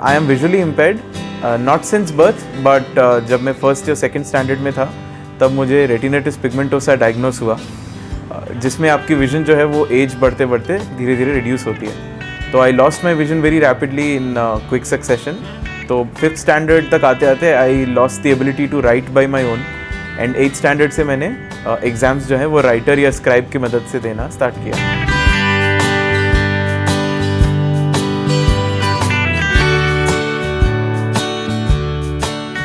I am visually impaired, not since birth, but जब मैं first या सेकंड स्टैंडर्ड में था तब मुझे रेटिनेटिस पिगमेंटोसा डायग्नोस हुआ, जिसमें आपकी विजन जो है वो एज बढ़ते बढ़ते धीरे धीरे रिड्यूस होती है। तो I lost my vision very rapidly in quick succession. तो 5th स्टैंडर्ड तक आते आते I lost the ability to write by my own, and 8th standard से मैंने एग्ज़ाम्स जो है वो राइटर या स्क्राइब की मदद से देना स्टार्ट किया।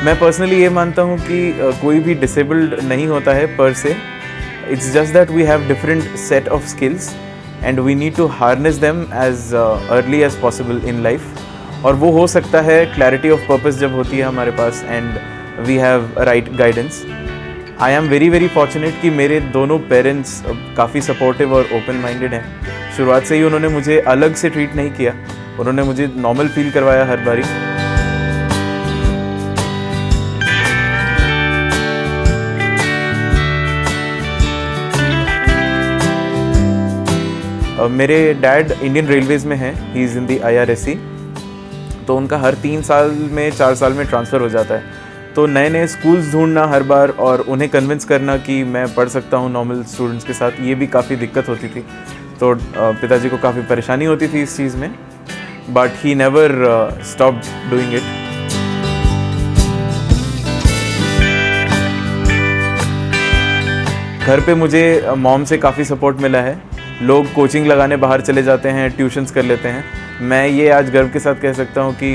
मैं पर्सनली ये मानता हूँ कि कोई भी डिसेबल्ड नहीं होता है पर से। It's just that we have different set of skills and we need to harness them as early as possible in life. और वो हो सकता है क्लैरिटी ऑफ पर्पस जब होती है हमारे पास and we have right guidance. I am very fortunate कि मेरे दोनों पेरेंट्स काफ़ी सपोर्टिव और ओपन माइंडेड हैं। शुरुआत से ही उन्होंने मुझे अलग से ट्रीट नहीं किया, उन्होंने मुझे नॉर्मल फील करवाया हर बारी। मेरे डैड इंडियन रेलवेज़ में हैं, he is in the IRSC। तो उनका हर 3 साल में 4 साल में ट्रांसफ़र हो जाता है। तो नए नए स्कूल्स ढूंढना हर बार और उन्हें कन्विंस करना कि मैं पढ़ सकता हूँ नॉर्मल स्टूडेंट्स के साथ, ये भी काफ़ी दिक्कत होती थी। तो पिताजी को काफ़ी परेशानी होती थी इस चीज़ में, but he never stopped doing it. घर पे मुझे मॉम से काफ़ी सपोर्ट मिला है। लोग कोचिंग लगाने बाहर चले जाते हैं, ट्यूशन्स कर लेते हैं। मैं ये आज गर्व के साथ कह सकता हूँ कि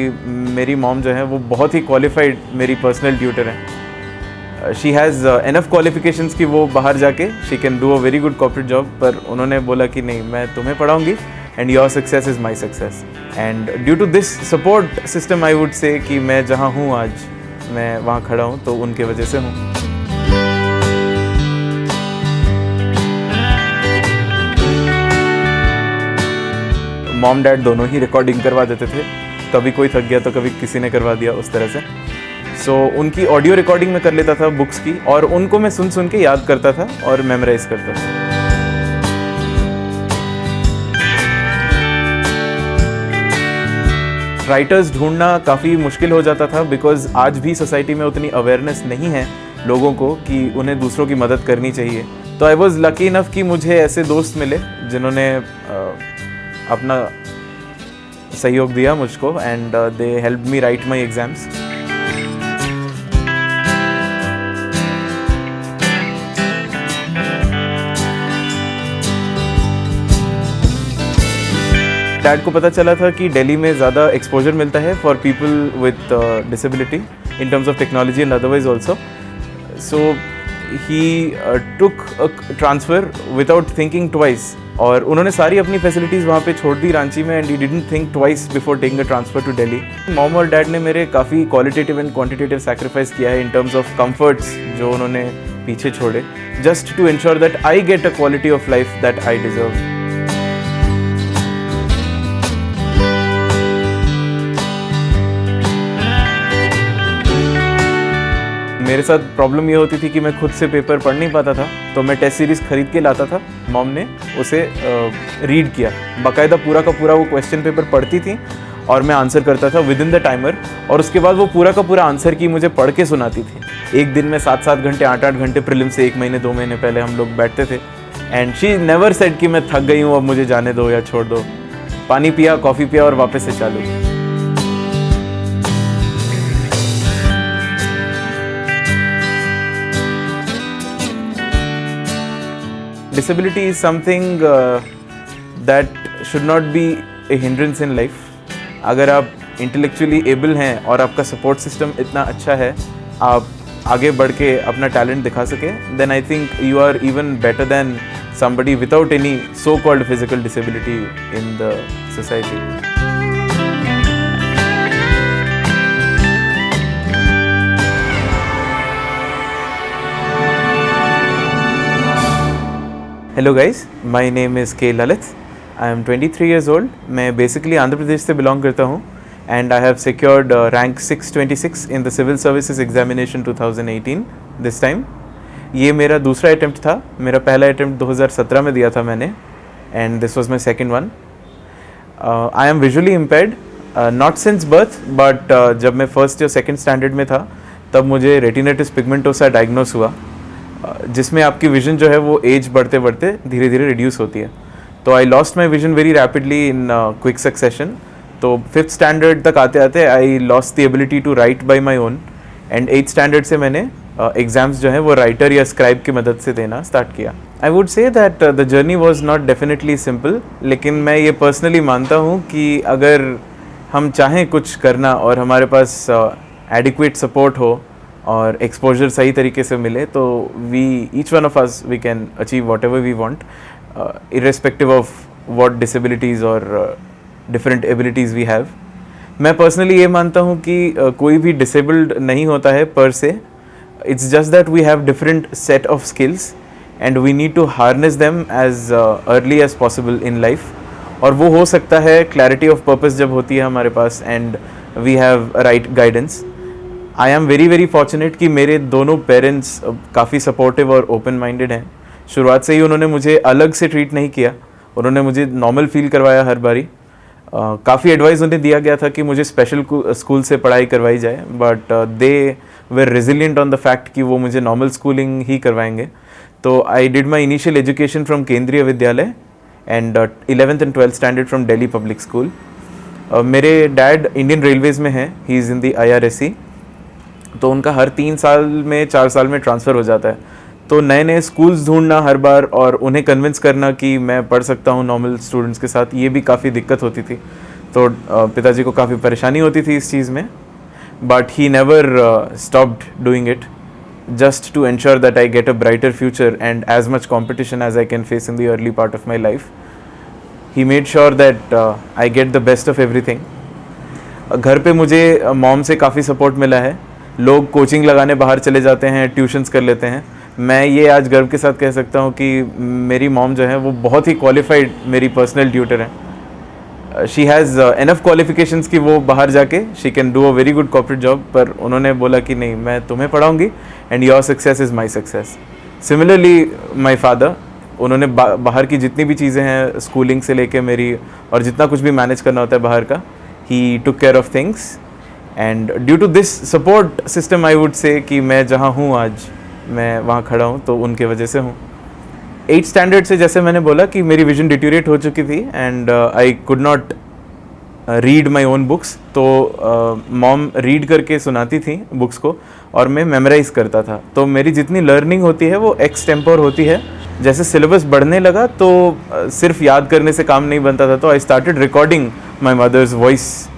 मेरी मॉम जो है वो बहुत ही क्वालिफाइड मेरी पर्सनल ट्यूटर है। शी हैज़ एनफ क्वालिफिकेशंस कि वो बाहर जाके she can do a very good corporate job, पर उन्होंने बोला कि नहीं, मैं तुम्हें पढ़ाऊँगी and your success is my success. And due to this support system I would say कि मैं जहाँ हूँ आज, मैं वहाँ खड़ा हूँ तो उनके वजह से हूँ। मॉम डैड दोनों ही रिकॉर्डिंग करवा देते थे, कभी कोई थक गया तो कभी किसी ने करवा दिया, उस तरह से। सो उनकी ऑडियो रिकॉर्डिंग में कर लेता था बुक्स की, और उनको मैं सुन सुन के याद करता था और मेमोराइज करता था। राइटर्स ढूंढना काफ़ी मुश्किल हो जाता था बिकॉज आज भी सोसाइटी में उतनी अवेयरनेस नहीं है लोगों को कि उन्हें दूसरों की मदद करनी चाहिए। तो आई वॉज लकी इनफ कि मुझे ऐसे दोस्त मिले जिन्होंने अपना सहयोग दिया मुझको, and they help me write my exams. Dad को पता चला था कि दिल्ली में ज़्यादा एक्सपोजर मिलता है for people with disability in terms of technology and otherwise also. So he took a transfer without thinking twice, और उन्होंने सारी अपनी फैसिलिटीज़ वहाँ पे छोड़ दी रांची में, and he didn't think twice before taking a transfer to Delhi. Mom और डैड ने मेरे काफ़ी क्वालिटेटिव एंड क्वांटिटेटिव सैक्रिफाइस किया है इन टर्म्स ऑफ कंफर्ट्स जो उन्होंने पीछे छोड़े, just to ensure that I get a quality of life that I deserve. मेरे साथ प्रॉब्लम ये होती थी कि मैं खुद से पेपर पढ़ नहीं पाता था, तो मैं टेस्ट सीरीज़ खरीद के लाता था। मॉम ने उसे रीड किया, बाकायदा पूरा का पूरा वो क्वेश्चन पेपर पढ़ती थी और मैं आंसर करता था विद इन द टाइमर, और उसके बाद वो पूरा का पूरा आंसर की मुझे पढ़ के सुनाती थी। एक दिन में 7-7 घंटे 8-8 घंटे प्रीलिम से 1 महीने 2 महीने पहले हम लोग बैठते थे, एंड शी नेवर सेड कि मैं थक गई हूँ अब मुझे जाने दो या छोड़ दो। पानी पिया, कॉफ़ी पिया और वापस से चालू। Disability is something that should not be a hindrance in life. अगर आप intellectually able हैं और आपका support system इतना अच्छा है, आप आगे बढ़ के अपना talent दिखा सके, then I think you are even better than somebody without any so-called physical disability in the society. Hello guys, my name is K Lalit. I am 23 years old। मैं बेसिकली आंध्र प्रदेश से बिलोंग करता हूँ, and I have secured rank 626 in the civil services examination 2018 this time. ये मेरा दूसरा attempt था। मेरा पहला अटैम्प्ट 2017 में दिया था मैंने, and this was my second one. I am visually impaired, not since birth but जब मैं फर्स्ट या सेकंड स्टैंडर्ड में था तब मुझे रेटिनाइटिस पिगमेंटोसा डायग्नोस हुआ, जिसमें आपकी विजन जो है वो एज बढ़ते बढ़ते धीरे धीरे रिड्यूस होती है। तो I lost my vision very rapidly in quick succession. तो फिफ्थ स्टैंडर्ड तक आते आते I lost the ability to write by my own, and eighth standard से मैंने एग्ज़ाम्स जो है वो राइटर या स्क्राइब की मदद से देना स्टार्ट किया। आई would say that the journey was not definitely simple, लेकिन मैं ये पर्सनली मानता हूँ कि अगर हम चाहें कुछ करना और हमारे पास एडिक्वेट सपोर्ट हो और एक्सपोजर सही तरीके से मिले तो we each one of us we can achieve whatever we want, irrespective of what disabilities और डिफरेंट एबिलिटीज़ वी हैव। मैं पर्सनली ये मानता हूँ कि कोई भी डिसेबल्ड नहीं होता है पर से, it's just that we have different set of skills and we need to harness them as early as possible in life. और वो हो सकता है क्लैरिटी ऑफ पर्पस जब होती है हमारे पास and we have right guidance. I am very very fortunate कि मेरे दोनों पेरेंट्स काफ़ी सपोर्टिव और ओपन माइंडेड हैं। शुरुआत से ही उन्होंने मुझे अलग से ट्रीट नहीं किया, उन्होंने मुझे नॉर्मल फील करवाया हर बारी। काफ़ी एडवाइस उन्हें दिया गया था कि मुझे स्पेशल स्कूल से पढ़ाई करवाई जाए, but they were resilient on the fact कि वो मुझे नॉर्मल स्कूलिंग ही करवाएंगे। तो I did my initial education from केंद्रीय विद्यालय and 11th and 12th standard from Delhi public school. मेरे डैड इंडियन रेलवेज़ में हैं, he is in the IRSC, तो उनका हर 3 साल में 4 साल में ट्रांसफ़र हो जाता है। तो नए नए स्कूल्स ढूंढना हर बार और उन्हें कन्विंस करना कि मैं पढ़ सकता हूँ नॉर्मल स्टूडेंट्स के साथ, ये भी काफ़ी दिक्कत होती थी। तो पिताजी को काफ़ी परेशानी होती थी इस चीज़ में, but he never stopped doing it just to ensure that I get a brighter future and as much competition as I can face in the early part of my life. He made sure that I get the best of everything. घर पे मुझे mom से काफ़ी support मिला है, लोग coaching लगाने बाहर चले जाते हैं, ट्यूशन्स कर लेते हैं। मैं ये आज गर्व के साथ कह सकता हूँ कि मेरी मॉम जो है वो बहुत ही क्वालिफाइड मेरी पर्सनल ट्यूटर हैं। शी हैज़ एनफ क्वालिफिकेशंस कि वो बाहर जाके she can do a very good corporate job, पर उन्होंने बोला कि नहीं, मैं तुम्हें पढ़ाऊँगी and your success is my success. Similarly my father, उन्होंने बाहर की जितनी भी चीज़ें हैं स्कूलिंग से लेके मेरी और जितना कुछ भी मैनेज करना होता है बाहर का, he took care of things and due to this support system I would say कि मैं जहाँ हूँ आज, मैं वहाँ खड़ा हूँ तो उनके वजह से हूँ। 8th स्टैंडर्ड से जैसे मैंने बोला कि मेरी विजन डिट्यूरेट हो चुकी थी and I could not read my own books, तो मॉम रीड करके सुनाती थी बुक्स को और मैं मेमोराइज़ करता था। तो मेरी जितनी लर्निंग होती है वो एक्स टेम्पोर होती है। जैसे सिलेबस बढ़ने लगा तो सिर्फ याद करने से काम नहीं बनता था, तो I started recording my mother's voice.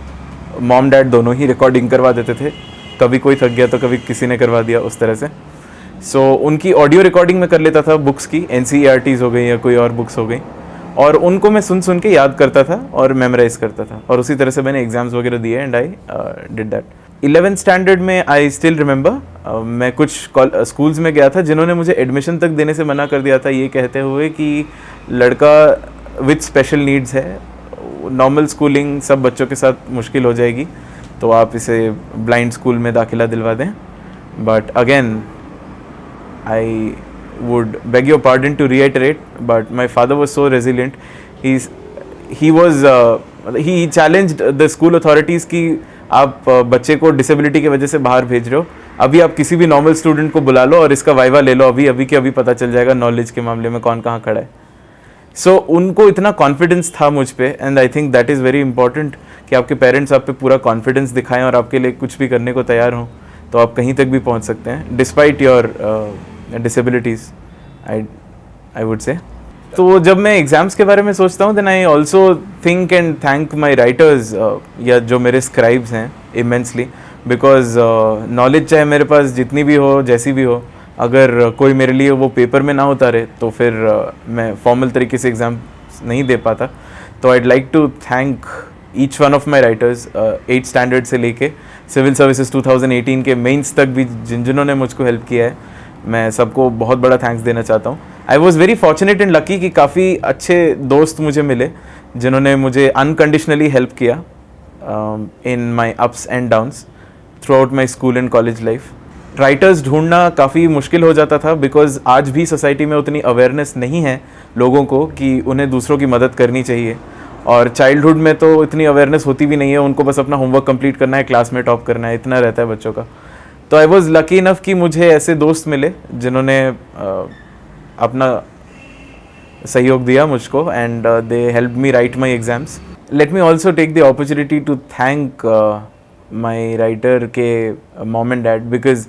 Mom dad दोनों ही रिकॉर्डिंग करवा देते थे, कभी कोई थक गया तो कभी किसी ने करवा दिया, उस तरह से। सो उनकी ऑडियो रिकॉर्डिंग में कर लेता था बुक्स की, NCERTs हो गई या कोई और बुक्स हो गई, और उनको मैं सुन सुन के याद करता था और मेमोराइज करता था, और उसी तरह से मैंने एग्जाम्स वगैरह दिए and I did that. 11th standard में आई स्टिल रिमेंबर मैं कुछ स्कूल्स में गया था जिन्होंने मुझे एडमिशन तक देने से मना कर दिया था, ये कहते हुए कि लड़का विथ स्पेशल नीड्स है, नॉर्मल स्कूलिंग सब बच्चों के साथ मुश्किल हो जाएगी, तो आप इसे ब्लाइंड स्कूल में दाखिला दिलवा दें। But again I would beg your pardon to reiterate, but my father was so resilient. He challenged the school authorities कि आप बच्चे को डिसेबिलिटी की वजह से बाहर भेज रहे हो, अभी आप किसी भी नॉर्मल स्टूडेंट को बुला लो और इसका वाइवा ले लो, अभी के अभी पता चल जाएगा नॉलेज के मामले में कौन कहाँ खड़ा है। सो उनको इतना कॉन्फिडेंस था मुझ पे, and I think that is very important कि आपके पेरेंट्स आप पे पूरा कॉन्फिडेंस दिखाएं और आपके लिए कुछ भी करने को तैयार हों, तो आप कहीं तक भी पहुँच सकते हैं despite your disabilities, I would से। तो जब मैं एग्ज़ाम्स के बारे में सोचता हूँ then I also think and thank my writers या जो मेरे स्क्राइब्स हैं इमेंसली, बिकॉज नॉलेज चाहे मेरे पास जितनी भी हो, जैसी भी हो, अगर कोई मेरे लिए वो पेपर में ना उतारे तो फिर मैं फॉर्मल तरीके से एग्ज़ाम नहीं दे पाता। तो I'd like to thank each one of my writers 8th standard से लेके सिविल सर्विसेज 2018 के मेंस तक भी जिन्होंने मुझको हेल्प किया है, मैं सबको बहुत बड़ा थैंक्स देना चाहता हूँ। I was very fortunate and lucky कि काफ़ी अच्छे दोस्त मुझे मिले जिन्होंने मुझे अनकंडीशनली हेल्प किया in my ups and downs throughout my school and college life. Writers ढूंढना काफ़ी मुश्किल हो जाता था बिकॉज आज भी सोसाइटी में उतनी अवेयरनेस नहीं है लोगों को कि उन्हें दूसरों की मदद करनी चाहिए, और चाइल्डहुड में तो इतनी अवेयरनेस होती भी नहीं है, उनको बस अपना होमवर्क कंप्लीट करना है, क्लास में टॉप करना है, इतना रहता है बच्चों का. तो आई वॉज लकी इनफ कि मुझे ऐसे दोस्त मिले जिन्होंने अपना सहयोग दिया मुझको, and they help me write my exams. Let me also take the opportunity to thank my writer के mom and dad, because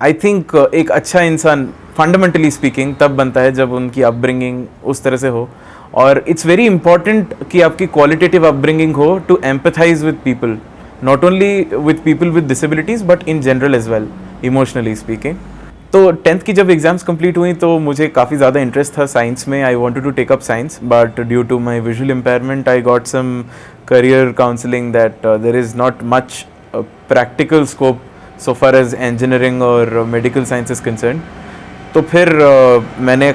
I think एक अच्छा इंसान फंडामेंटली स्पीकिंग तब बनता है जब उनकी अपब्रिंगिंग उस तरह से हो. और इट्स वेरी इंपॉर्टेंट कि आपकी क्वालिटेटिव अपब्रिंगिंग हो to empathise with people, not only with people with disabilities but in general as well, emotionally speaking. तो 10th की जब एग्ज़ाम्स कंप्लीट हुई तो मुझे काफ़ी ज़्यादा इंटरेस्ट था साइंस में. I wanted to take up science, but due to my visual impairment I got some career counselling that there is not much practical scope so far as engineering और medical science is concerned. तो फिर मैंने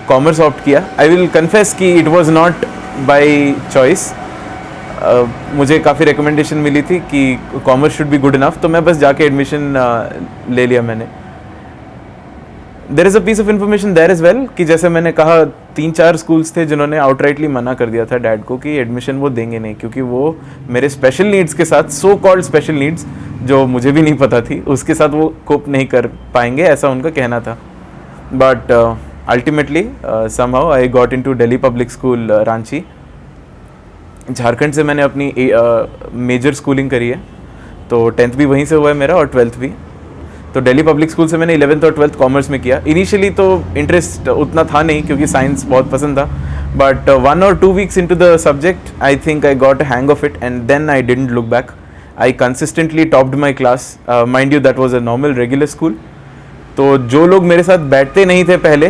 commerce opt किया. I will confess कि it was not by choice. मुझे काफ़ी recommendation मिली थी कि commerce should be good enough, तो मैं बस जाके एडमिशन ले लिया मैंने. There is a piece of information there as well कि जैसे मैंने कहा 3-4 स्कूल्स थे जिन्होंने आउटराइटली मना कर दिया था डैड को कि एडमिशन वो देंगे नहीं, क्योंकि वो मेरे स्पेशल नीड्स के साथ, सो कॉल्ड स्पेशल नीड्स जो मुझे भी नहीं पता थी, उसके साथ वो कोप नहीं कर पाएंगे, ऐसा उनका कहना था. But ultimately somehow I got into Delhi public school Ranchi. Jharkhand से मैंने अपनी मेजर स्कूलिंग करी है, तो 10th भी वहीं से हुआ है मेरा और 12th भी. तो दिल्ली पब्लिक स्कूल से मैंने 11th और 12th कॉमर्स में किया. इनिशियली तो इंटरेस्ट उतना था नहीं क्योंकि साइंस बहुत पसंद था, but 1 or 2 weeks into the subject I think I got a hang of it and then I didn't look back. I consistently topped my class. Mind you, that was a normal regular school. तो जो लोग मेरे साथ बैठते नहीं थे पहले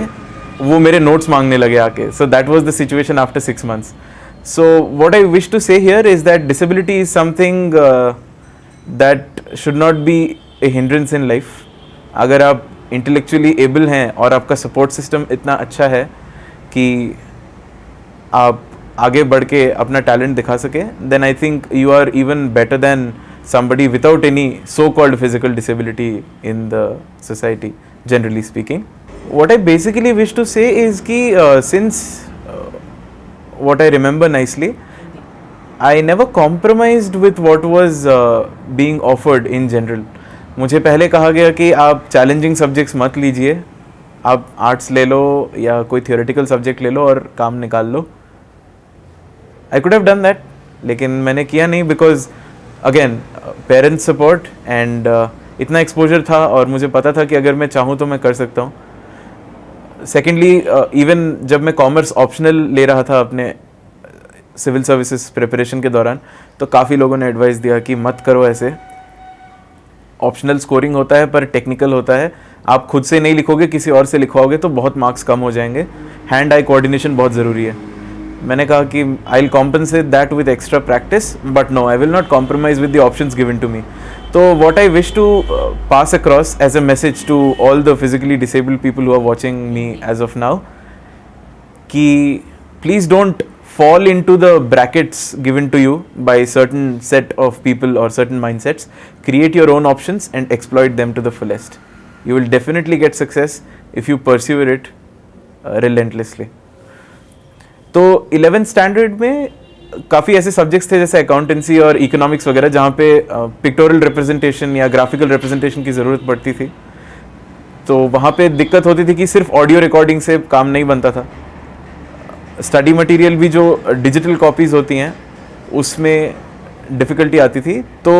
वो मेरे नोट्स मांगने लगे आके. So that was the situation after 6 months. So what I wish to say here is that disability is something that should not be a hindrance in life. अगर आप intellectually able हैं और आपका support system इतना अच्छा है कि आप आगे बढ़ के अपना टैलेंट दिखा सके, then I think you are even better than somebody without any so-called physical disability in the society, generally speaking. What I basically wish to say is कि since what I remember nicely, I never compromised with what was being offered in general. मुझे पहले कहा गया कि आप challenging subjects मत लीजिए, आप आर्ट्स ले लो या कोई थियोरेटिकल सब्जेक्ट ले लो और काम निकाल लो. I could have done that, लेकिन मैंने किया नहीं because again parents support and इतना एक्सपोजर था और मुझे पता था कि अगर मैं चाहूँ तो मैं कर सकता हूँ. सेकेंडली इवन जब मैं कॉमर्स ऑप्शनल ले रहा था अपने सिविल सर्विसेज प्रिपरेशन के दौरान, तो काफ़ी लोगों ने एडवाइस दिया कि मत करो ऐसे. ऑप्शनल स्कोरिंग होता है पर टेक्निकल होता है, आप खुद से नहीं लिखोगे किसी और से लिखवाओगे तो बहुत मार्क्स कम हो जाएंगे. हैंड आई कोऑर्डिनेशन बहुत ज़रूरी है. मैंने कहा कि I will compensate that with extra practice, but no, I will not compromise with the options given to me. तो what I wish to pass across as a message to all the physically disabled people who are watching me as of now, कि please don't fall into the brackets given to you by certain set of people or certain mindsets. Create your own options and exploit them to the fullest. You will definitely get success if you pursue it relentlessly. तो 11th standard में काफ़ी ऐसे subjects थे जैसे accountancy और economics वगैरह जहाँ पे पिक्टोरल रिप्रेजेंटेशन या ग्राफिकल रिप्रेजेंटेशन की ज़रूरत पड़ती थी. तो वहाँ पे दिक्कत होती थी कि सिर्फ ऑडियो रिकॉर्डिंग से काम नहीं बनता था. स्टडी मटेरियल भी जो डिजिटल कॉपीज़ होती हैं उसमें डिफ़िकल्टी आती थी. तो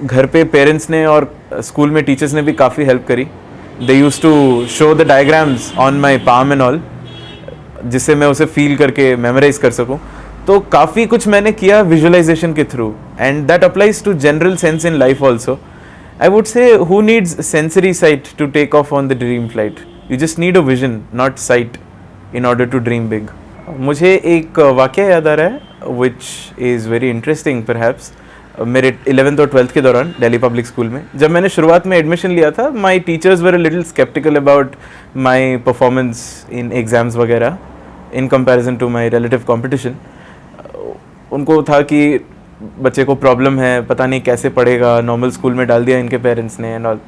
घर पे पेरेंट्स ने और स्कूल में टीचर्स ने भी काफ़ी हेल्प करी. They use to show the diagrams on my palm and all, जिससे मैं उसे फील करके मेमोराइज कर सकूं. तो काफ़ी कुछ मैंने किया विजुअलाइजेशन के through, and that applies to general sense in life also. I would say who needs sensory sight to take off on the dream flight. You just need a vision, not sight, in order to dream big. मुझे एक वाक़या याद आ रहा है which is very interesting perhaps. मेरे 11th और 12th के दौरान दिल्ली पब्लिक स्कूल में जब मैंने शुरुआत में एडमिशन लिया था, my teachers were a little skeptical about my performance in exams वगैरह in comparison to my relative competition. उनको था कि बच्चे को प्रॉब्लम है, पता नहीं कैसे पढ़ेगा, नॉर्मल स्कूल में डाल दिया इनके पेरेंट्स ने एंड ऑल.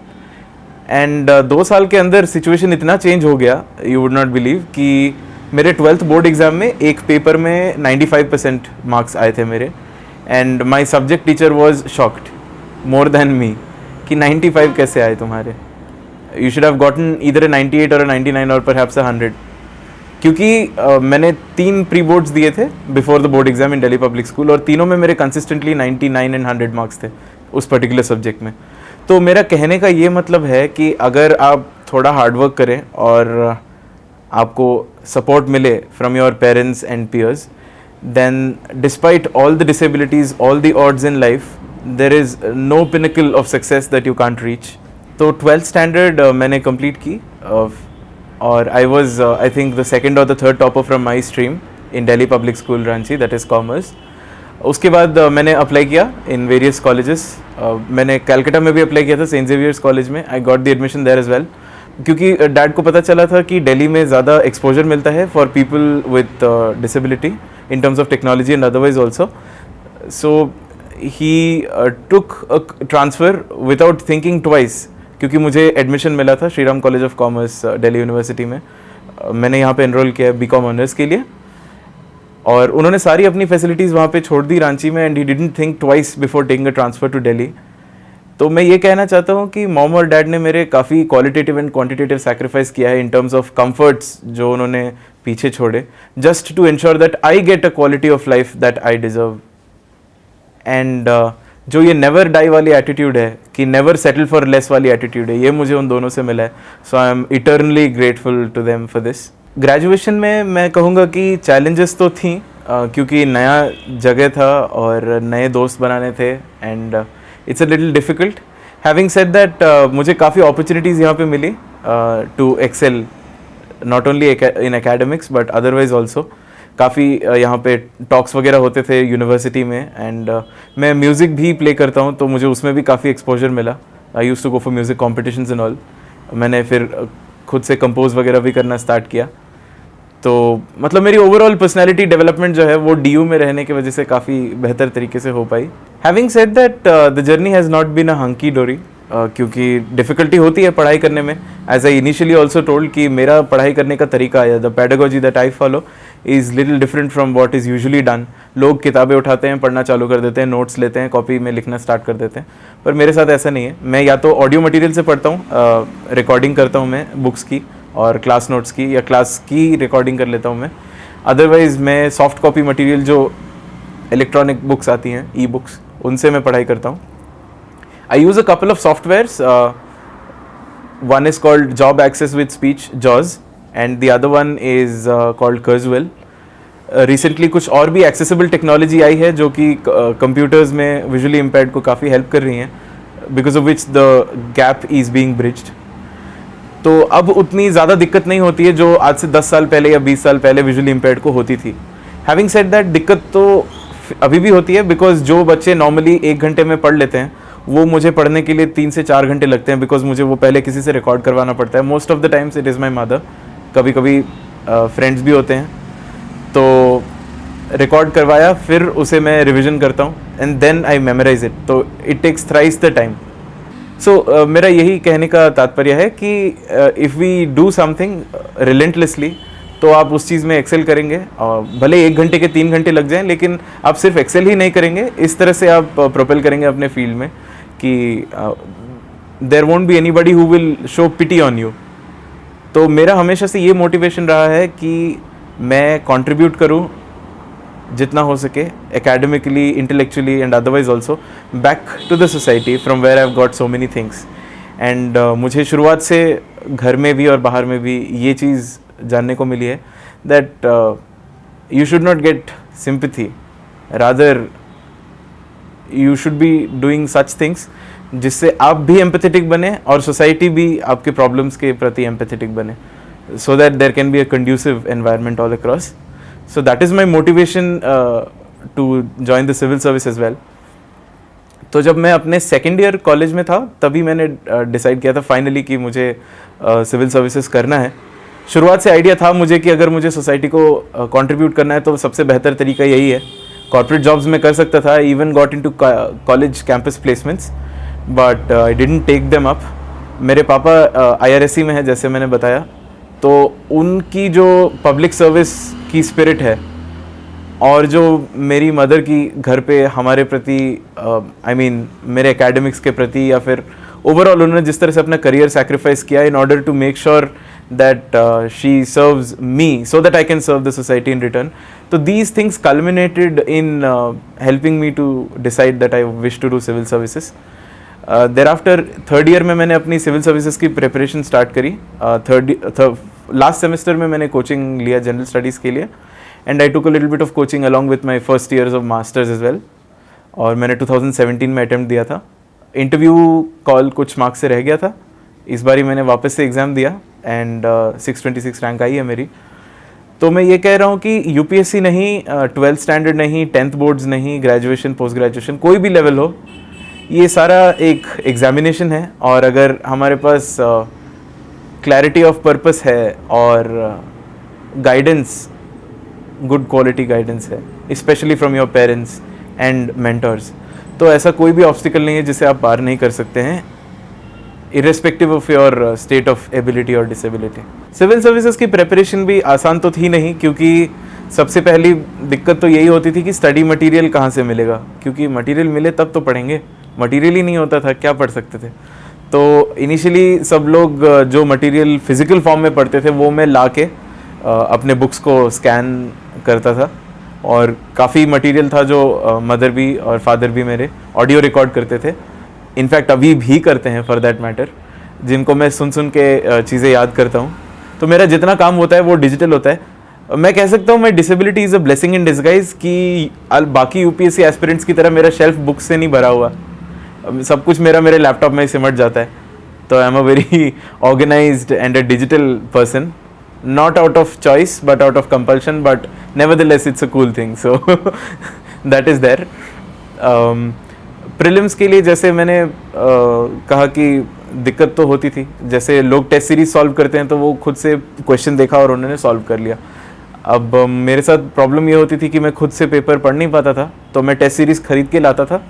एंड 2 साल के अंदर सिचुएशन इतना चेंज हो गया, यू वुड नॉट बिलीव, कि मेरे 12th बोर्ड एग्ज़ाम में एक पेपर में 95% मार्क्स आए थे मेरे, and my subject teacher was shocked more than me कि 95 कैसे आए तुम्हारे, you should have gotten either अ 98 और 99 और परहैप्स 100, क्योंकि मैंने 3 प्री बोर्ड्स दिए थे before the board exam in Delhi public school, और तीनों में मेरे कंसिस्टेंटली 99 एंड 100 मार्क्स थे उस पर्टिकुलर सब्जेक्ट में। तो मेरा कहने का ये मतलब है कि अगर आप थोड़ा हार्डवर्क करें और आपको सपोर्ट मिले from your parents and peers, then despite all the disabilities, all the odds in life, there is no pinnacle of success that you can't reach. तो 12th स्टैंडर्ड मैंने कंप्लीट की, और I was I think the second और the third topper from my stream in Delhi public school Ranchi, that is commerce. उसके बाद मैंने apply किया in various colleges. मैंने कैलकाटा में भी अप्लाई किया था, सेंट जेवियर्स कॉलेज में। I got the admission there as well, क्योंकि डैड को पता चला था कि दिल्ली में ज़्यादा एक्सपोजर मिलता है for people with disability in terms of technology and otherwise also. So he took a transfer without thinking twice, क्योंकि मुझे एडमिशन मिला था Shri Ram college of commerce Delhi university में। मैंने यहाँ पे एनरोल किया बीकॉम ऑनर्स के लिए, और उन्होंने सारी अपनी फैसिलिटीज़ वहाँ पे छोड़ दी रांची में, and he didn't think twice before taking a transfer to Delhi. तो मैं ये कहना चाहता हूँ कि मॉम और डैड ने मेरे काफ़ी क्वालिटेटिव एंड क्वांटिटेटिव सैक्रिफाइस किया है इन टर्म्स ऑफ कंफर्ट्स जो उन्होंने पीछे छोड़े, just to ensure that I get a quality of life that I deserve. And जो ये नेवर डाई वाली एटीट्यूड है, कि नेवर सेटल फॉर लेस वाली एटीट्यूड है, ये मुझे उन दोनों से मिला है। So I am eternally grateful to them for this. Graduation में मैं कहूँगा कि चैलेंजेस तो थी, क्योंकि नया जगह था और नए दोस्त बनाने थे, and it's a little difficult. Having said that, मुझे काफ़ी अपॉर्चुनिटीज़ यहाँ पे मिली to excel, not only in academics but otherwise also. काफ़ी यहाँ पे टॉक्स वगैरह होते थे यूनिवर्सिटी में, एंड मैं म्यूज़िक भी प्ले करता हूँ, तो मुझे उसमें भी काफ़ी एक्सपोजर मिला। I use to go for music competitions and all. मैंने फिर खुद से कंपोज वगैरह भी करना स्टार्ट किया। तो मतलब मेरी ओवरऑल पर्सनैलिटी डेवलपमेंट जो है वो DU में रहने की वजह से काफ़ी बेहतर तरीके से हो पाई। Having said that, the journey has not been a hunky dory, क्योंकि डिफ़िकल्टी होती है पढ़ाई करने में। As I initially also told कि मेरा पढ़ाई करने का तरीका है, the pedagogy that I follow is little different from what is usually done. लोग किताबें उठाते हैं, पढ़ना चालू कर देते हैं, नोट्स लेते हैं, कॉपी में लिखना स्टार्ट कर देते हैं, पर मेरे साथ ऐसा नहीं है। मैं या तो ऑडियो मटेरियल से पढ़ता हूँ, रिकॉर्डिंग करता हूँ मैं बुक्स की और क्लास नोट्स की, या क्लास की रिकॉर्डिंग कर लेता हूँ मैं। अदरवाइज़ मैं सॉफ्ट कॉपी मटेरियल जो इलेक्ट्रॉनिक बुक्स आती हैं, ई बुक्स, उनसे मैं पढ़ाई करता हूँ। I use a couple of softwares, one is called Job Access with Speech, JAWS, and the other one is called Kurzweil. Recently कुछ और भी accessible technology आई है जो कि computers में visually impaired को काफ़ी help कर रही हैं, because of which the gap is being bridged. तो अब उतनी ज़्यादा दिक्कत नहीं होती है जो आज से 10 साल पहले या 20 साल पहले visually impaired को होती थी। Having said that, दिक्कत तो अभी भी होती है, बिकॉज जो बच्चे नॉर्मली 1 घंटे में पढ़ लेते हैं वो मुझे पढ़ने के लिए 3 से 4 घंटे लगते हैं, बिकॉज मुझे वो पहले किसी से रिकॉर्ड करवाना पड़ता है। Most of the times it is my mother, कभी कभी फ्रेंड्स भी होते हैं, तो रिकॉर्ड करवाया फिर उसे मैं रिविजन करता हूँ and then I memorise it, तो it takes thrice the time. So मेरा यही कहने का तात्पर्य है कि if we do something relentlessly तो आप उस चीज़ में एक्सेल करेंगे, और भले 1 घंटे के 3 घंटे लग जाएं, लेकिन आप सिर्फ एक्सेल ही नहीं करेंगे, इस तरह से आप प्रोपेल करेंगे अपने फील्ड में कि there won't be anybody who will show pity on you. तो मेरा हमेशा से ये मोटिवेशन रहा है कि मैं कंट्रीब्यूट करूं जितना हो सके, academically, intellectually and otherwise also, back to the society from where I have got so many things. And मुझे शुरुआत से घर में भी और बाहर में भी ये चीज़ जानने को मिली है that you should not gate sympathy, rather you should be doing such things जिससे आप भी एम्पैथेटिक बने और सोसाइटी भी आपके प्रॉब्लम्स के प्रति एम्पैथेटिक बने, so that there can be a conducive environment all across. So that is my motivation to join the civil service as well. तो जब मैं अपने सेकेंड ईयर कॉलेज में था तभी मैंने डिसाइड किया था फाइनली कि मुझे सिविल सर्विसेज करना है। शुरुआत से आइडिया था मुझे कि अगर मुझे सोसाइटी को कंट्रीब्यूट करना है तो सबसे बेहतर तरीका यही है। कॉर्पोरेट जॉब्स में कर सकता था, even got into college campus placements, but I didn't take them up. मेरे पापा IRSC में है, जैसे मैंने बताया, तो उनकी जो पब्लिक सर्विस की स्पिरिट है और जो मेरी मदर की घर पे हमारे प्रति मेरे एकेडमिक्स के प्रति या फिर ओवरऑल उन्होंने जिस तरह से अपना करियर सैक्रिफाइस किया in order to make sure that she serves me so that I can serve the society in return. So these things culminated in helping me to decide that I wish to do civil services. Thereafter third year में मैंने अपनी civil services की preparation start करी. Last semester में मैंने coaching लिया general studies के लिए and I took a little bit of coaching along with my first years of masters as well. और मैंने 2017 में attempt दिया था. Interview call कुछ marks से रह गया था. इस बारी मैंने वापस से एग्ज़ाम दिया एंड 626 रैंक आई है मेरी. तो मैं ये कह रहा हूँ कि यूपीएससी नहीं, 12th स्टैंडर्ड नहीं, 10th बोर्ड्स नहीं, ग्रेजुएशन पोस्ट ग्रेजुएशन कोई भी लेवल हो, ये सारा एक एग्जामिनेशन है. और अगर हमारे पास क्लैरिटी ऑफ पर्पस है और गाइडेंस, गुड क्वालिटी गाइडेंस है, specially from your parents and mentors, तो ऐसा कोई भी ऑब्स्टिकल नहीं है जिसे आप पार नहीं कर सकते हैं, irrespective of your state of ability or disability. Civil services की प्रेपरेशन भी आसान तो थी नहीं, क्योंकि सबसे पहली दिक्कत तो यही होती थी कि स्टडी मटेरियल कहाँ से मिलेगा, क्योंकि मटेरियल मिले तब तो पढ़ेंगे, मटेरियल ही नहीं होता था, क्या पढ़ सकते थे. तो इनिशियली सब लोग जो मटेरियल फिजिकल फॉर्म में पढ़ते थे वो मैं ला के अपने बुक्स को स्कैन करता था. और काफ़ी मटेरियल था जो मदर भी और फादर भी मेरे ऑडियो रिकॉर्ड करते थे, इनफैक्ट अभी भी करते हैं फॉर दैट मैटर, जिनको मैं सुन सुन के चीज़ें याद करता हूँ. तो मेरा जितना काम होता है वो डिजिटल होता है. मैं कह सकता हूँ मैं disability is a blessing in disguise कि बाकी यूपीएससी एस्पिरेंट्स की तरह मेरा शेल्फ बुक से नहीं भरा हुआ, सब कुछ मेरे लैपटॉप में सिमट जाता है. तो I am a very organised and a digital person, not out of choice but out of compulsion, but nevertheless it's a cool thing, so that is there. Prelims के लिए जैसे मैंने कहा कि दिक्कत तो होती थी, जैसे लोग टेस्ट सीरीज सॉल्व करते हैं तो वो खुद से क्वेश्चन देखा और उन्होंने सॉल्व कर लिया. अब मेरे साथ प्रॉब्लम ये होती थी कि मैं खुद से पेपर पढ़ नहीं पाता था, तो मैं टेस्ट सीरीज़ खरीद के लाता था,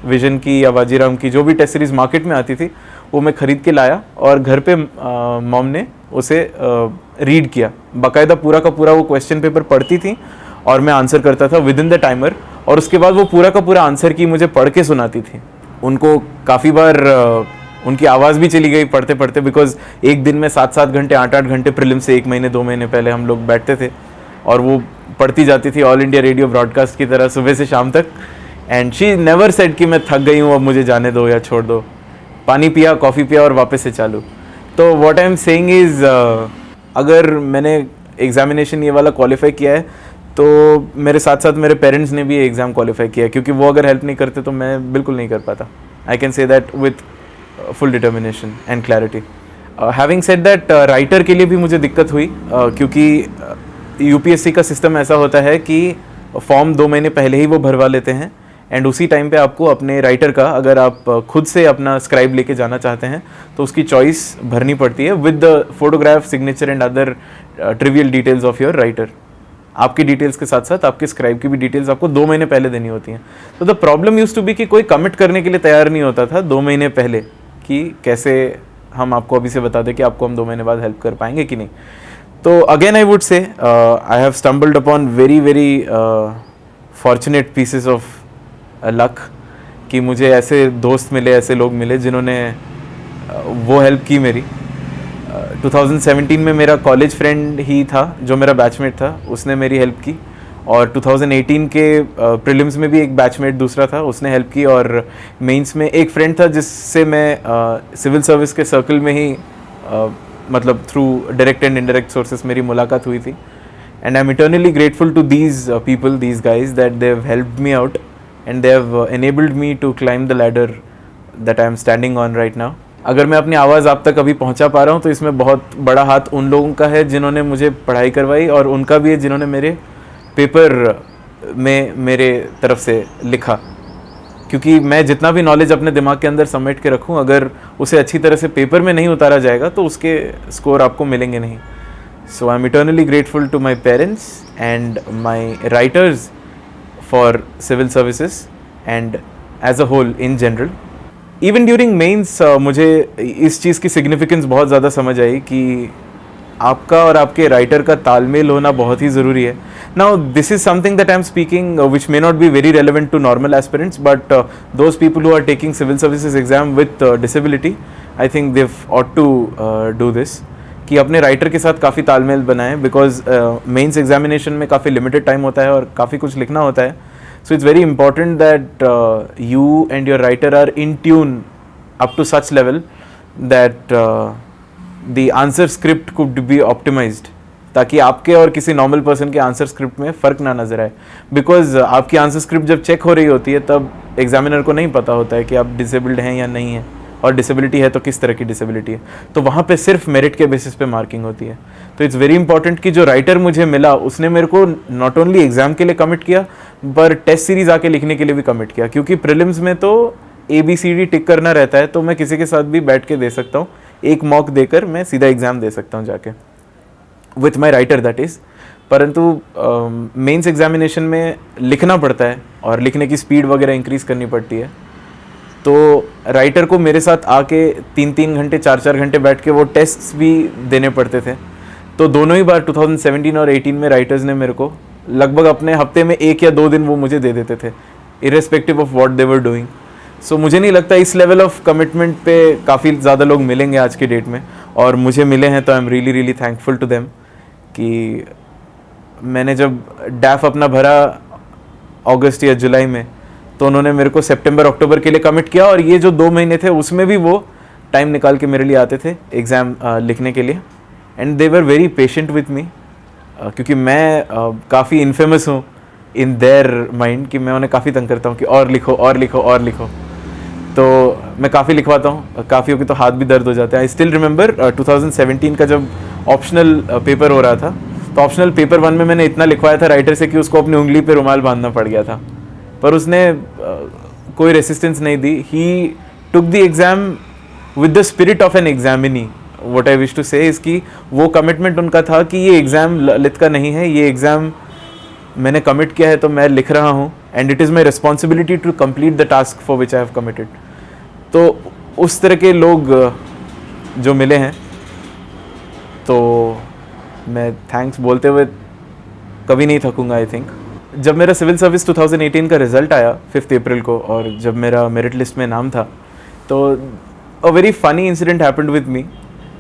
विजन की या वाजीराम की जो भी टेस्ट सीरीज़ मार्केट में आती थी वो मैं ख़रीद के लाया और घर पे मॉम ने उसे रीड किया. बाकायदा पूरा का पूरा वो क्वेश्चन पेपर पढ़ती थी और मैं आंसर करता था विद इन द टाइमर, और उसके बाद वो पूरा का पूरा आंसर की मुझे पढ़ के सुनाती थी. उनको काफ़ी बार उनकी आवाज़ भी चली गई पढ़ते पढ़ते, बिकॉज एक दिन में 7-7 घंटे 8-8 घंटे प्रीलिम से 1 महीने 2 महीने पहले हम लोग बैठते थे और वो पढ़ती जाती थी ऑल इंडिया रेडियो ब्रॉडकास्ट की तरह सुबह से शाम तक. एंड शी नेवर सेड कि मैं थक गई हूँ अब मुझे जाने दो या छोड़ दो. पानी पिया, कॉफ़ी पिया और वापस से चालू. तो what I am saying is, अगर मैंने एग्जामिनेशन ये वाला क्वालिफाई किया है तो मेरे साथ साथ मेरे पेरेंट्स ने भी ये एग्ज़ाम क्वालिफाई किया है, क्योंकि वो अगर हेल्प नहीं करते तो मैं बिल्कुल नहीं कर पाता. I can say that with full determination and clarity. Having said that, writer के लिए भी मुझे दिक्कत हुई, क्योंकि यूपीएससी का सिस्टम ऐसा होता है कि फॉर्म 2 महीने पहले ही वो भरवा लेते हैं एंड उसी टाइम पे आपको अपने राइटर का, अगर आप खुद से अपना स्क्राइब लेके जाना चाहते हैं तो उसकी चॉइस भरनी पड़ती है with the photograph, signature and other trivial details of your writer. आपकी डिटेल्स के साथ साथ आपके स्क्राइब की भी डिटेल्स आपको 2 महीने पहले देनी होती हैं. तो the problem used to be कि कोई कमिट करने के लिए तैयार नहीं होता था 2 महीने पहले कि कैसे हम आपको अभी से बता दें कि आपको हम 2 महीने बाद हेल्प कर पाएंगे कि नहीं. तो अगेन आई वुड से I have stumbled upon very fortunate pieces of luck कि मुझे ऐसे दोस्त मिले, ऐसे लोग मिले जिन्होंने वो हेल्प की मेरी. 2017 में मेरा कॉलेज फ्रेंड ही था जो मेरा बैचमेट था, उसने मेरी हेल्प की. और 2018 के प्रीलिम्स में भी एक बैचमेट दूसरा था, उसने हेल्प की. और मेंस में एक फ्रेंड था जिससे मैं सिविल सर्विस के सर्कल में ही मतलब through direct and indirect sources मेरी मुलाकात हुई थी. And I am eternally grateful to these people, these guys, that they have helped me out and they have enabled me to climb the ladder that I am standing on right now. अगर मैं अपनी आवाज़ आप तक अभी पहुंचा पा रहा हूं तो इसमें बहुत बड़ा हाथ उन लोगों का है जिन्होंने मुझे पढ़ाई करवाई, और उनका भी है जिन्होंने मेरे पेपर में मेरे तरफ से लिखा. क्योंकि मैं जितना भी नॉलेज अपने दिमाग के अंदर समेट के रखूं, अगर उसे अच्छी तरह से पेपर में नहीं उतारा जाएगा तो उसके स्कोर आपको मिलेंगे नहीं. So I am eternally grateful to my parents and my writers for civil services and as a whole in general. Even during mains मुझे इस चीज़ की significance बहुत ज़्यादा समझ आई कि आपका और आपके राइटर का तालमेल होना बहुत ही ज़रूरी है. Now this is something that I am speaking which may not be very relevant to normal aspirants, but those people who are taking civil services exam with disability, I think they ought to do this, कि अपने writer के साथ काफ़ी तालमेल बनाएं, because mains examination में काफ़ी limited time होता है और काफ़ी कुछ लिखना होता है. So it's very important that you and your writer are in tune up to such level that the answer script could be optimized, ताकि आपके और किसी नॉर्मल पर्सन के आंसर स्क्रिप्ट में फ़र्क ना नज़र आए. बिकॉज आपकी आंसर स्क्रिप्ट जब चेक हो रही होती है तब एग्जामिनर को नहीं पता होता है कि आप डिसेबल्ड हैं या नहीं हैं, और डिसेबिलिटी है तो किस तरह की डिसेबिलिटी है. तो वहाँ पे सिर्फ मेरिट के बेसिस पे मार्किंग होती है. तो इट्स वेरी इंपॉर्टेंट कि जो राइटर मुझे मिला उसने मेरे को नॉट ओनली एग्ज़ाम के लिए कमिट किया, पर टेस्ट सीरीज़ आके लिखने के लिए भी कमिट किया. क्योंकि प्रीलिम्स में तो ABCD टिक करना रहता है, तो मैं किसी के साथ भी बैठ के दे सकता हूँ, एक मॉक देकर मैं सीधा एग्ज़ाम दे सकता हूँ जाके, with my writer that is. परंतु मेंस एग्जामिनेशन में लिखना पड़ता है और लिखने की स्पीड वगैरह इंक्रीज़ करनी पड़ती है. तो राइटर को मेरे साथ आके 3-3 घंटे 4-4 घंटे बैठ के वो टेस्ट्स भी देने पड़ते थे. तो दोनों ही बार 2017 और 18 में राइटर्स ने मेरे को लगभग अपने हफ्ते में 1 या 2 दिन वो मुझे दे देते थे, irrespective of what they were doing. So मुझे नहीं लगता इस लेवल ऑफ कमिटमेंट पे काफ़ी ज़्यादा लोग मिलेंगे आज की डेट में, और मुझे मिले हैं तो I am really really thankful to them. कि मैंने जब डैफ अपना भरा अगस्त या जुलाई में, तो उन्होंने मेरे को सितंबर अक्टूबर के लिए कमिट किया, और ये जो 2 महीने थे उसमें भी वो टाइम निकाल के मेरे लिए आते थे एग्ज़ाम लिखने के लिए. And they were very patient with me, क्योंकि मैं काफ़ी इन्फेमस हूँ इन देयर माइंड कि मैं उन्हें काफ़ी तंग करता हूँ कि और लिखो और लिखो और लिखो. तो मैं काफ़ी लिखवाता हूँ, काफ़ियों के तो हाथ भी दर्द हो जाते हैं. आई स्टिल रिमेंबर 2017 का जब ऑप्शनल पेपर हो रहा था, तो ऑप्शनल पेपर 1 में मैंने इतना लिखवाया था राइटर से कि उसको अपनी उंगली पे रुमाल बांधना पड़ गया था, पर उसने कोई रेसिस्टेंस नहीं दी. He took the exam with the spirit of an examinee. What I wish to say is कि वो कमिटमेंट उनका था कि ये एग्ज़ाम ललित का नहीं है, ये एग्ज़ाम मैंने कमिट किया है तो मैं लिख रहा हूँ, and it is my responsibility to complete the task for which I have committed. तो उस तरह के लोग जो मिले हैं, तो मैं थैंक्स बोलते हुए कभी नहीं थकूंगा. आई थिंक जब मेरा सिविल सर्विस 2018 का रिज़ल्ट आया 5 अप्रैल को, और जब मेरा मेरिट लिस्ट में नाम था, तो a very funny incident happened with me.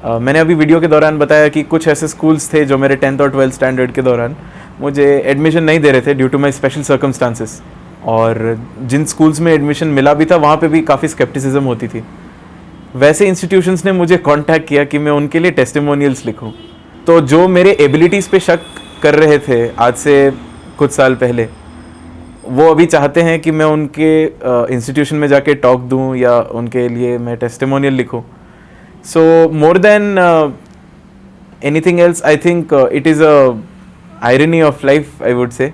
मैंने अभी वीडियो के दौरान बताया कि कुछ ऐसे स्कूल्स थे जो मेरे 10th और 12th स्टैंडर्ड के दौरान मुझे एडमिशन नहीं दे रहे थे due to my special circumstances, और जिन स्कूल्स में एडमिशन मिला भी था वहाँ पे भी काफ़ी स्केप्टिसिज्म होती थी. वैसे इंस्टीट्यूशंस ने मुझे कांटेक्ट किया कि मैं उनके लिए टेस्टिमोनियल्स लिखूं. तो जो मेरे एबिलिटीज़ पे शक कर रहे थे आज से कुछ साल पहले, वो अभी चाहते हैं कि मैं उनके इंस्टीट्यूशन में जाके टॉक दूं या उनके लिए मैं टेस्टिमोनियल लिखूं. So more than anything else, I think it is a irony of life, I would say,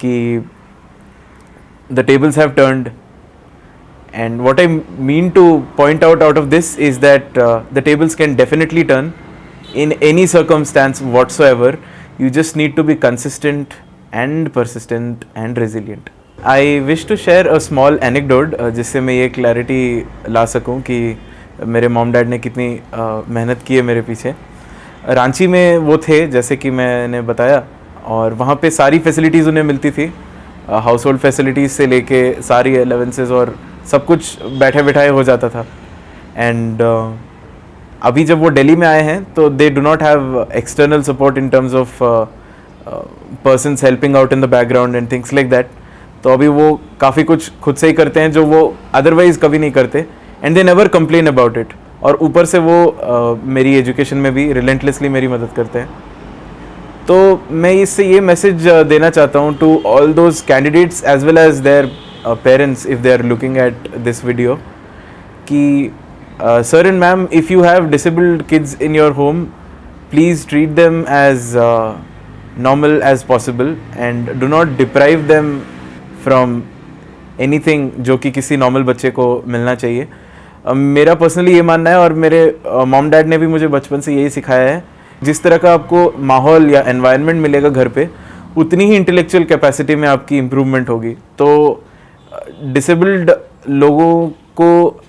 कि the tables have turned, and what I mean to point out of this is that the tables can definitely turn in any circumstance whatsoever. You just need to be consistent and persistent and resilient. I wish to share a small anecdote जिससे मैं ये clarity ला सकूं कि मेरे mom dad ने कितनी मेहनत की है मेरे पीछे. रांची में वो थे जैसे कि मैंने बताया, और वहाँ पे सारी फैसिलिटीज़ उन्हें मिलती थी, हाउस होल्ड फैसिलिटीज़ से लेके सारी अलेवेंसेस और सब कुछ बैठे बिठाए हो जाता था. एंड अभी जब वो दिल्ली में आए हैं तो they do not have external support in terms of persons helping out in the background and things like that. तो अभी वो काफ़ी कुछ खुद से ही करते हैं जो वो अदरवाइज़ कभी नहीं करते, and they never complain about it. और ऊपर से वो मेरी एजुकेशन में भी रिलेंटलेसली मेरी मदद करते हैं. तो मैं इससे ये मैसेज देना चाहता हूँ to all those candidates as well as their parents if they are looking at this video, कि sir and ma'am, if you have disabled kids in your home, please treat them as normal as possible and do not deprive them from anything जो कि किसी normal बच्चे को मिलना चाहिए. मेरा personally ये मानना है, और मेरे मॉम डैड ने भी मुझे बचपन से यही सिखाया है, जिस तरह का आपको माहौल या एनवायरनमेंट मिलेगा घर पे, उतनी ही इंटेलेक्चुअल कैपेसिटी में आपकी इम्प्रूवमेंट होगी. तो डिसेबल्ड लोगों को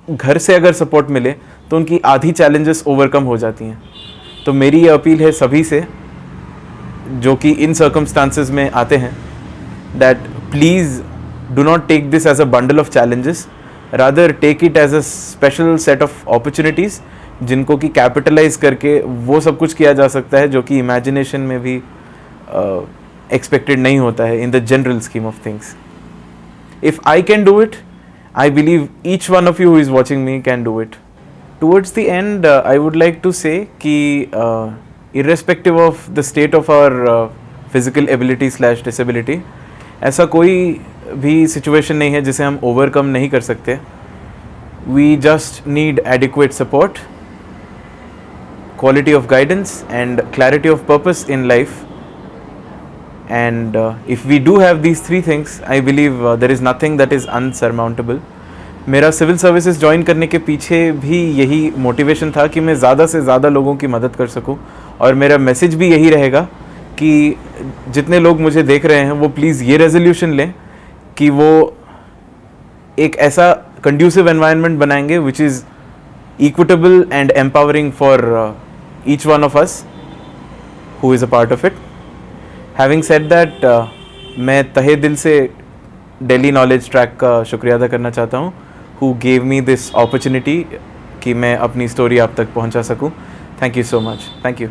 घर से अगर सपोर्ट मिले तो उनकी आधी चैलेंजेस ओवरकम हो जाती हैं. तो मेरी ये अपील है सभी से जो कि इन सर्कमस्टांसेस में आते हैं, that please do not take this as a bundle of challenges, rather take it as a special set of opportunities जिनको कि कैपिटलाइज करके वो सब कुछ किया जा सकता है जो कि इमेजिनेशन में भी एक्सपेक्टेड नहीं होता है in the general scheme of things. If I can do it, I believe each one of you who is watching me can do it. Towards the end, I would like to say कि irrespective of the state of our physical ability / disability, ऐसा कोई भी situation नहीं है जिसे हम overcome नहीं कर सकते. We just need adequate support, quality of guidance and clarity of purpose in life. And if we do have these three things, I believe there is nothing that is unsurmountable. मेरा civil services join करने के पीछे भी यही motivation था कि मैं ज़्यादा से ज़्यादा लोगों की मदद कर सकूं, और मेरा मैसेज भी यही रहेगा कि जितने लोग मुझे देख रहे हैं वो प्लीज़ ये रेजोल्यूशन लें कि वो एक ऐसा कंड्यूसिव एनवायरनमेंट बनाएंगे which is equitable and empowering for each one of us who is a part of it. Having said that, मैं तहे दिल से दिल्ली नॉलेज ट्रैक का शुक्रिया अदा करना चाहता हूँ who gave me this opportunity कि मैं अपनी स्टोरी आप तक पहुँचा सकूँ. Thank you so much. Thank you.